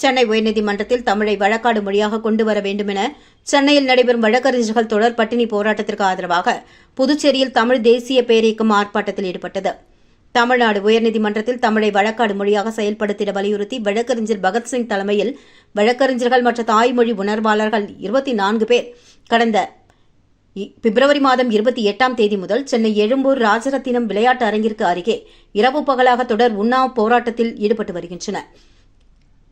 சென்னை உயர்நீதிமன்றத்தில் தமிழை வழக்காடு மொழியாக கொண்டு வர வேண்டும் என சென்னையில் நடைபெறும் வழக்கறிஞர்கள் தொடர் பட்டினி போராட்டத்திற்கு ஆதரவாக புதுச்சேரியில் தமிழ் தேசிய பேரியக்கம் ஆர்ப்பாட்டத்தில் ஈடுபட்டது. தமிழ்நாடு உயர்நீதிமன்றத்தில் தமிழை வழக்காடு மொழியாக செயல்படுத்திட வலியுறுத்தி வழக்கறிஞர் பகத்சிங் தலைமையில் வழக்கறிஞர்கள் மற்றும் தாய்மொழி உணர்வாளர்கள் 24 பேர் கடந்த பிப்ரவரி மாதம் 28ஆம் தேதி முதல் சென்னை எழும்பூர் ராஜரத்தினம் விளையாட்டு அரங்கிற்கு அருகே இரவு பகலாக தொடர் உண்ணாவு போராட்டத்தில் ஈடுபட்டு வருகின்றனர்.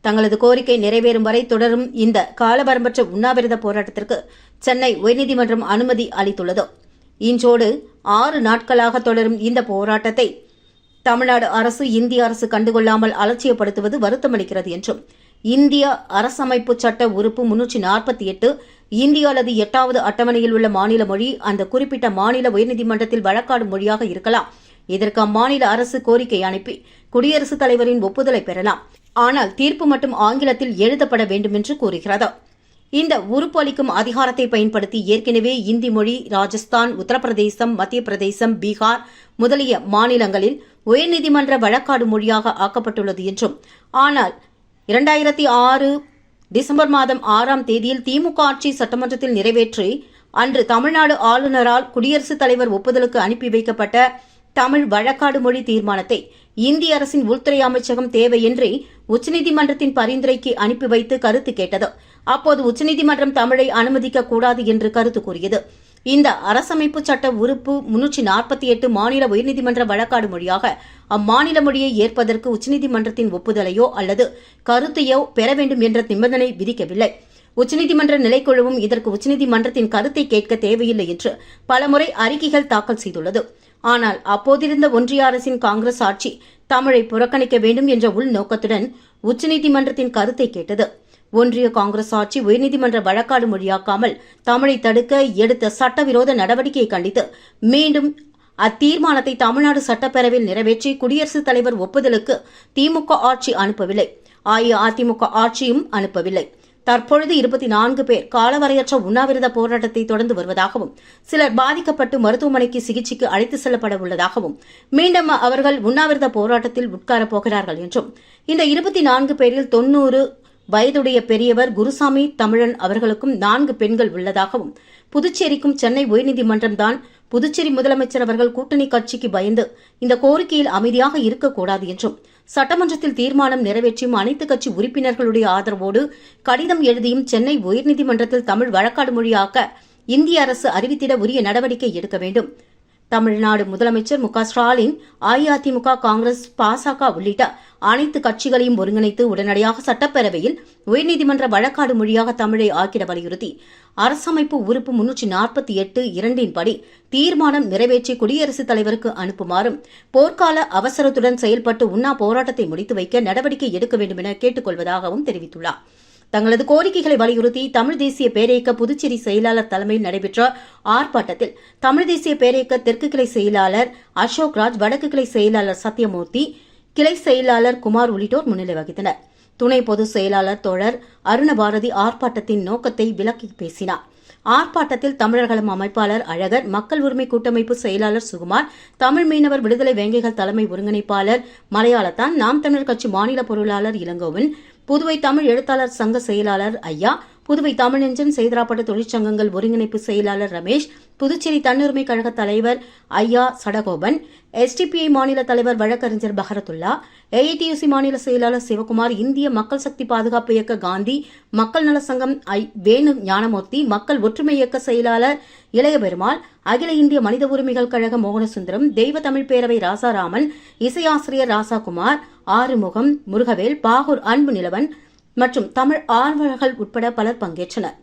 தங்களது கோரிக்கை நிறைவேறும் வரை தொடரும் இந்த காலவரம்பற்ற உண்ணாவிரத போராட்டத்திற்கு சென்னை உயர்நீதிமன்றம் அனுமதி அளித்துள்ளது. இன்றோடு 6 நாட்களாக தொடரும் இந்த போராட்டத்தை தமிழ்நாடு அரசு இந்திய அரசு கண்டுகொள்ளாமல் அலட்சியப்படுத்துவது வருத்தமளிக்கிறது என்றும், இந்திய அரசமைப்பு சட்ட உறுப்பு 348 இந்திய அல்லது 8வது அட்டவணையில் உள்ள மாநில மொழி அந்த குறிப்பிட்ட மாநில உயர்நீதிமன்றத்தில் வழக்காடு மொழியாக இருக்கலாம். இதற்கு அம்மாநில அரசு கோரிக்கை அனுப்பி குடியரசுத் தலைவரின் ஒப்புதலை பெறலாம். ஆனால் தீர்ப்பு மட்டும் ஆங்கிலத்தில் எழுதப்பட வேண்டும் என்று கூறுகிறது. இந்த உறுப்பு அளிக்கும் அதிகாரத்தை பயன்படுத்தி ஏற்கனவே இந்தி மொழி ராஜஸ்தான், உத்தரப்பிரதேசம், மத்திய பிரதேசம், பீகார் முதலிய மாநிலங்களில் உயர்நீதிமன்ற வழக்காடு மொழியாக ஆக்கப்பட்டுள்ளது என்றும், ஆனால் 2006 டிசம்பர் மாதம் 6ஆம் தேதியில் திமுக ஆட்சி சட்டமன்றத்தில் நிறைவேற்றி அன்று தமிழ்நாடு ஆளுநரால் குடியரசுத் தலைவர் ஒப்புதலுக்கு அனுப்பி வைக்கப்பட்ட தமிழ் வழக்காடு மொழி தீர்மானத்தை இந்திய அரசின் உள்துறை அமைச்சகம் தேவையின்றி உச்சநீதிமன்றத்தின் பரிந்துரைக்கு அனுப்பி வைத்து கருத்து கேட்டது. அப்போது உச்சநீதிமன்றம் தமிழை அனுமதிக்கக் கூடாது என்று கருத்து கூறியது. இந்த அரசமைப்பு சட்ட உறுப்பு 348 மாநில உயர்நீதிமன்ற வழக்காடு மொழியாக அம்மாநில மொழியை ஏற்பதற்கு உச்சநீதிமன்றத்தின் ஒப்புதலையோ அல்லது கருத்தையோ பெற வேண்டும் என்ற நிபந்தனை விதிக்கவில்லை. உச்சநீதிமன்ற நிலைக்குழுவும் இதற்கு உச்சநீதிமன்றத்தின் கருத்தை கேட்க தேவையில்லை என்று பலமுறை அறிக்கைகள் தாக்கல் செய்துள்ளது. ஆனால் அப்போதிருந்த ஒன்றிய அரசின் காங்கிரஸ் ஆட்சி தமிழை புறக்கணிக்க வேண்டும் என்ற உள்நோக்கத்துடன் உச்சநீதிமன்றத்தின் கருத்தை கேட்டது. ஒன்றிய காங்கிரஸ் ஆட்சி உயர்நீதிமன்ற வழக்காடு மொழியாக்காமல் தமிழை தடுக்க எடுத்த சட்டவிரோத நடவடிக்கையை கண்டித்து மீண்டும் அத்தீர்மானத்தை தமிழ்நாடு சட்டப்பேரவையில் நிறைவேற்றி குடியரசுத் தலைவர் ஒப்புதலுக்கு திமுக ஆட்சி அனுப்பவில்லை. அஇஅதிமுக ஆட்சியும் அனுப்பவில்லை. தற்பொழுது 24 பேர் காலவரையற்ற உண்ணாவிரத போராட்டத்தை தொடர்ந்து வருவதாகவும், சிலர் பாதிக்கப்பட்டு மருத்துவமனைக்கு சிகிச்சைக்கு அழைத்து செல்லப்பட உள்ளதாகவும், மீண்டும் அவர்கள் உண்ணாவிரத போராட்டத்தில் உட்காரப் போகிறார்கள் என்றும், இந்த 24 பேரில் 90 வயதுடைய பெரியவர் குருசாமி தமிழன் அவர்களுக்கும் 4 பெண்கள் உள்ளதாகவும், புதுச்சேரிக்கும் சென்னை உயர்நீதிமன்றம் தான் புதுச்சேரி முதலமைச்சர் அவர்கள் கூட்டணி கட்சிக்கு பயந்து இந்த கோரிக்கையில் அமைதியாக இருக்கக்கூடாது என்றும், சட்டமன்றத்தில் தீர்மானம் நிறைவேற்றியும் அனைத்து கட்சி உறுப்பினர்களுடைய ஆதரவோடு கடிதம் எழுதியும் சென்னை உயர்நீதிமன்றத்தில் தமிழ் வழக்காடு மொழியாக்க இந்திய அரசு அறிவித்திட உரிய நடவடிக்கை எடுக்க வேண்டும். தமிழ்நாடு முதலமைச்சர் மு க ஸ்டாலின் அஇஅதிமுக, காங்கிரஸ், பாசக உள்ளிட்ட அனைத்து கட்சிகளையும் ஒருங்கிணைத்து உடனடியாக சட்டப்பேரவையில் உயர்நீதிமன்ற வழக்காடு மொழியாக தமிழை ஆக்கிட வலியுறுத்தி அரசமைப்பு உறுப்பு 348 2 படி தீர்மானம் நிறைவேற்றி குடியரசுத் தலைவருக்கு அனுப்புமாறும், போர்க்கால அவசரத்துடன் செயல்பட்டு உண்ணா போராட்டத்தை முடித்து வைக்க நடவடிக்கை எடுக்க வேண்டும் என கேட்டுக் கொள்வதாகவும் தெரிவித்துள்ளார். தங்களது கோரிக்கைகளை வலியுறுத்தி தமிழ் தேசிய பேரியக்க புதுச்சேரி செயலாளர் தலைமையில் நடைபெற்ற ஆர்ப்பாட்டத்தில் தமிழ் தேசிய பேரியக்க தெற்கு கிளை செயலாளர் அசோக்ராஜ், வடக்கு கிளை செயலாளர் சத்யமூர்த்தி, கிளை செயலாளர் குமார் உள்ளிட்டோர் முன்னிலை வகித்தனர். துணை பொதுச் செயலாளர் தோழர் அருணபாரதி ஆர்ப்பாட்டத்தின் நோக்கத்தை விளக்கி பேசினார். ஆர்ப்பாட்டத்தில் தமிழர்களும் அமைப்பாளர் அழகர், மக்கள் உரிமை கூட்டமைப்பு செயலாளர் சுகுமார், தமிழ் மீனவர் விடுதலை வேங்கைகள் தலைமை ஒருங்கிணைப்பாளர் மலையாளத்தான், நாம் தமிழர் கட்சி மாநில பொருளாளர் இளங்கோவன், புதுவை தமிழ் எழுத்தாளர் சங்க செயலாளர் ஐயா, புதுவை தமிழஞ்சன் சேதராப்பட்டு தொழிற்சங்கங்கள் ஒருங்கிணைப்பு செயலாளர் ரமேஷ், புதுச்சேரி தன்னுரிமை கழக தலைவர் ஐயா சடகோபன், எஸ்டிபிஐ மாநில தலைவர் வழக்கறிஞர் பஹரத்துல்லா, ஏஐடியுசி மாநில செயலாளர் சிவகுமார், இந்திய மக்கள் சக்தி பாதுகாப்பு இயக்க காந்தி, மக்கள் நல சங்கம் வேணு ஞானமூர்த்தி, மக்கள் ஒற்றுமை இயக்க செயலாளர் இளைய பெருமாள், அகில இந்திய மனித உரிமைகள் கழக மோகனசுந்தரம், தெய்வ தமிழ் பேரவை ராசாராமன், இசையாசிரியர் ராசாகுமார், ஆறுமுகம், முருகவேல், பாகூர் அன்பு நிலவன் மற்றும் தமிழ் ஆர்வலர்கள் உட்பட பலர் பங்கேற்றனர்.